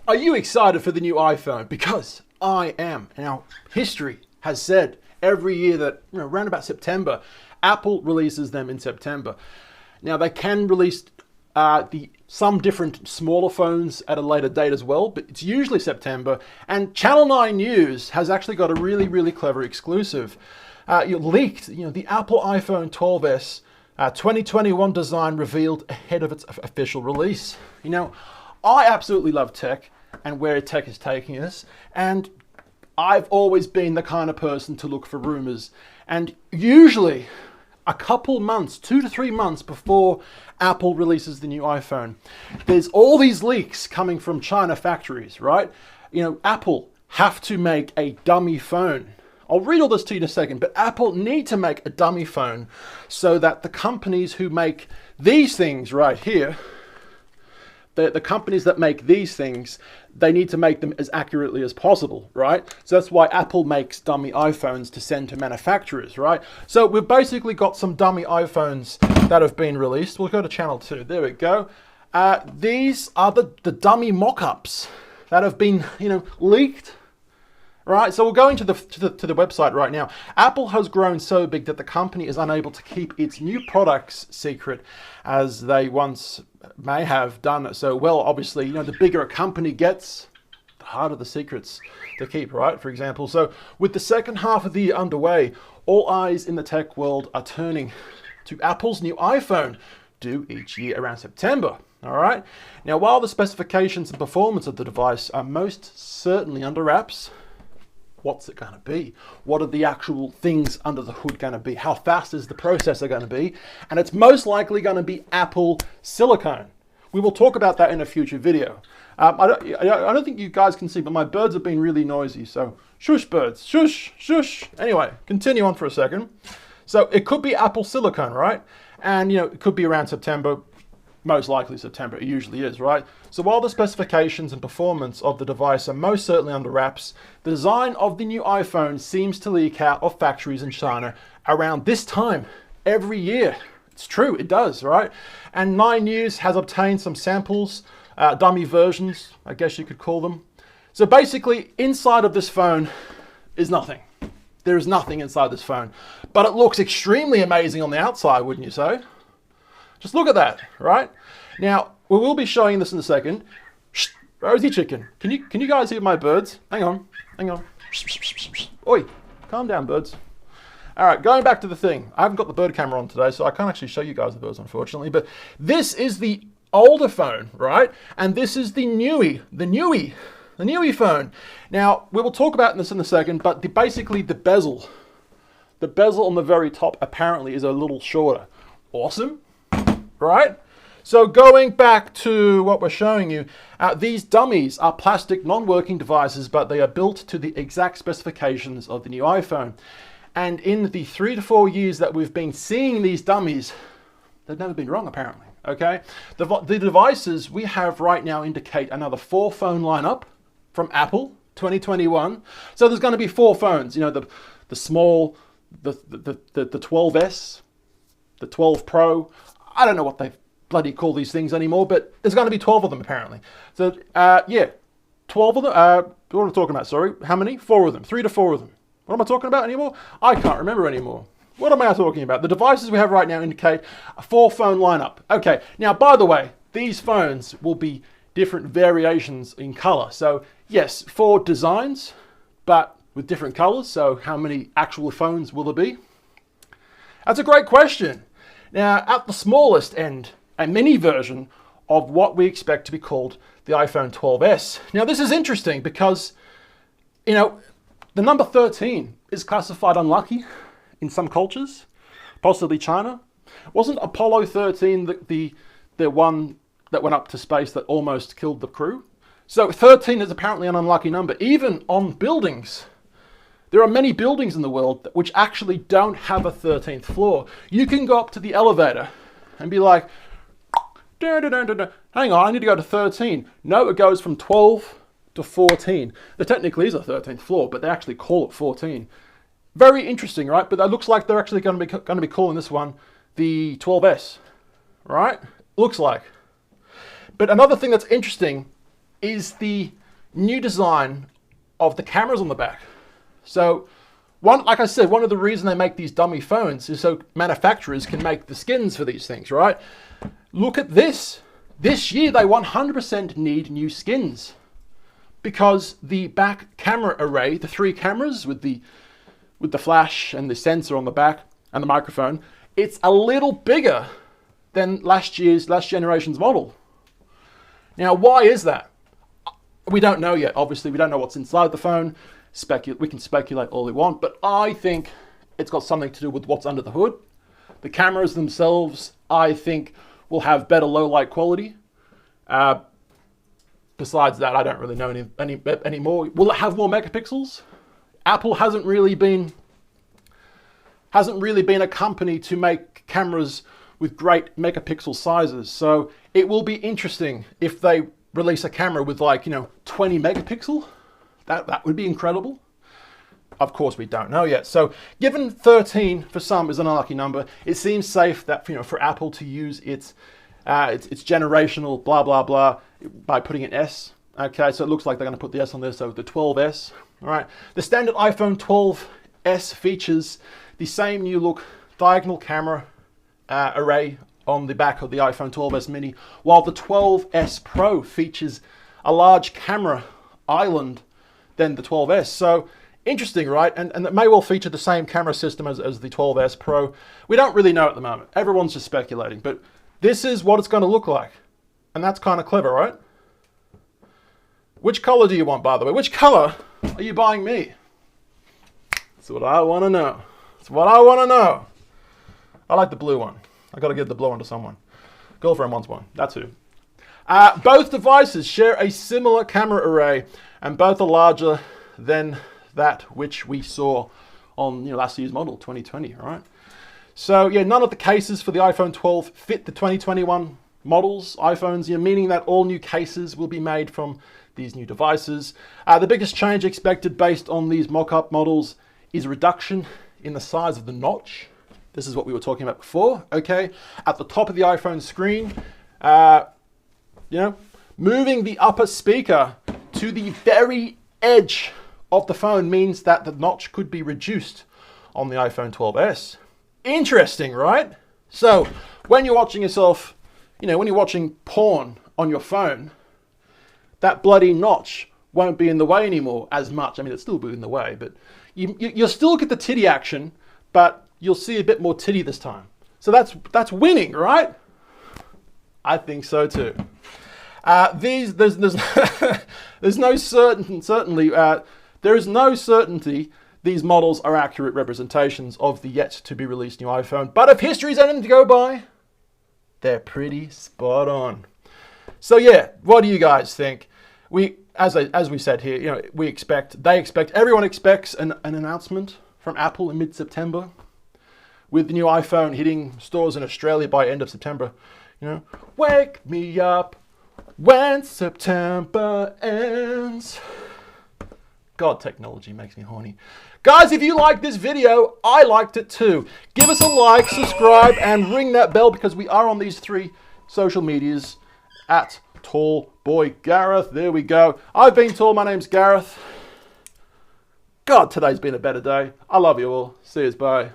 Are you excited for the new iPhone? Because I am. Now, history has said every year that around about September, Apple releases them in September. Now, they can release some different smaller phones at a later date as well, but it's usually September. And Channel 9 News has actually got a really, really clever exclusive. Leaked, the Apple iPhone 12s 2021 design revealed ahead of its official release. I absolutely love tech and where tech is taking us, and I've always been the kind of person to look for rumors. And usually a couple months, 2 to 3 months before Apple releases the new iPhone, there's all these leaks coming from China factories, right? Apple have to make a dummy phone. I'll read all this to you in a second, but Apple need to make a dummy phone so that the companies who make these things right here, the companies that make these things, they need to make them as accurately as possible, right? So that's why Apple makes dummy iPhones to send to manufacturers, right? So we've basically got some dummy iPhones that have been released. We'll go to channel 2. There we go. These are the dummy mock-ups that have been, leaked. Right, so we're going to the website right now. Apple has grown so big that the company is unable to keep its new products secret as they once may have done so well. Obviously, the bigger a company gets, the harder the secrets to keep, right? For example, so with the second half of the year underway, all eyes in the tech world are turning to Apple's new iPhone, due each year around September. All right. Now, while the specifications and performance of the device are most certainly under wraps, what's it going to be? What are the actual things under the hood going to be? How fast is the processor going to be? And it's most likely going to be Apple silicone. We will talk about that in a future video. I don't think you guys can see, but my birds have been really noisy. So shush, birds, shush, shush. Anyway, continue on for a second. So it could be Apple silicone, right? And, it could be around September. Most likely September, it usually is, right? So while the specifications and performance of the device are most certainly under wraps, the design of the new iPhone seems to leak out of factories in China around this time every year. It's true, it does, right? And 9 News has obtained some samples, dummy versions, I guess you could call them. So basically, inside of this phone is nothing. There is nothing inside this phone, but it looks extremely amazing on the outside, wouldn't you say? Just look at that, right? Now, we will be showing this in a second. Shh, Rosie chicken. Can you guys hear my birds? Hang on. Oi, calm down, birds. All right, going back to the thing. I haven't got the bird camera on today, so I can't actually show you guys the birds, unfortunately. But this is the older phone, right? And this is the newie phone. Now, we will talk about this in a second, but basically the bezel on the very top apparently is a little shorter. Awesome. Right? So going back to what we're showing you, these dummies are plastic non-working devices, but they are built to the exact specifications of the new iPhone. And in the 3 to 4 years that we've been seeing these dummies, they've never been wrong, apparently. Okay? The devices we have right now indicate another 4 phone lineup from Apple 2021. So there's going to be 4 phones. The small, the 12S, the 12 Pro. I don't know what they bloody call these things anymore, but there's going to be 12 of them apparently. So, 12 of them. What am I talking about? Sorry. How many? 4 of them. 3 to 4 of them. What am I talking about anymore? I can't remember anymore. What am I talking about? The devices we have right now indicate a 4 phone lineup. Okay. Now, by the way, these phones will be different variations in color. So, yes, 4 designs, but with different colors. So, how many actual phones will there be? That's a great question. Now, at the smallest end, a mini version of what we expect to be called the iPhone 12s. Now, this is interesting because, the number 13 is classified unlucky in some cultures, possibly China. Wasn't Apollo 13 the one that went up to space that almost killed the crew? So 13 is apparently an unlucky number, even on buildings. There are many buildings in the world which actually don't have a 13th floor. You can go up to the elevator and be like, hang on, I need to go to 13. No, it goes from 12 to 14. There technically is a 13th floor, but they actually call it 14. Very interesting, right? But it looks like they're actually going to be calling this one the 12S, right? Looks like. But another thing that's interesting is the new design of the cameras on the back. So, like I said, one of the reasons they make these dummy phones is so manufacturers can make the skins for these things, right? Look at this. This year, they 100% need new skins because the back camera array, the 3 cameras with the flash and the sensor on the back and the microphone, it's a little bigger than last generation's model. Now, why is that? We don't know yet. Obviously, we don't know what's inside the phone. We can speculate all we want, but I think it's got something to do with what's under the hood. The cameras themselves, I think, will have better low light quality. Besides that, I don't really know any more. Will it have more megapixels? Apple hasn't really been a company to make cameras with great megapixel sizes. So it will be interesting if they release a camera with 20 megapixel. That would be incredible. Of course, we don't know yet. So given 13 for some is an unlucky number, it seems safe that for Apple to use its generational blah blah blah by putting an S. Okay, so it looks like they're going to put the S on there, so the 12S. All right, the standard iPhone 12S features the same new look diagonal camera array on the back of the iPhone 12S mini, while the 12S Pro features a large camera island than the 12S. So interesting, right? And it may well feature the same camera system as the 12S Pro. We don't really know at the moment. Everyone's just speculating, but this is what it's going to look like. And that's kind of clever, right? Which color do you want, by the way? Which color are you buying me? That's what I want to know. That's what I want to know. I like the blue one. I got to give the blue one to someone. Girlfriend wants one. That's who. Both devices share a similar camera array, and both are larger than that which we saw on last year's model, 2020. Right. So yeah, none of the cases for the iPhone 12 fit the 2021 models iPhones. Meaning that all new cases will be made from these new devices. The biggest change expected based on these mock-up models is a reduction in the size of the notch. This is what we were talking about before, okay? At the top of the iPhone screen, moving the upper speaker to the very edge of the phone means that the notch could be reduced on the iPhone 12S. Interesting, right? So when you're watching yourself, when you're watching porn on your phone, that bloody notch won't be in the way anymore as much. I mean, it'll still be in the way, but you'll still get the titty action, but you'll see a bit more titty this time. So that's winning, right? I think so too. There's no certainty. There is no certainty these models are accurate representations of the yet to be released new iPhone. But if history's anything to go by, they're pretty spot on. So yeah, what do you guys think? As we said here, everyone expects an announcement from Apple in mid-September, with the new iPhone hitting stores in Australia by end of September. Wake me up when September ends. God, technology makes me horny. Guys, if you liked this video, I liked it too. Give us a like, subscribe, and ring that bell because we are on these 3 social medias at Tall Boy Gareth. There we go. I've been Tall. My name's Gareth. God, today's been a better day. I love you all. See yous. Bye.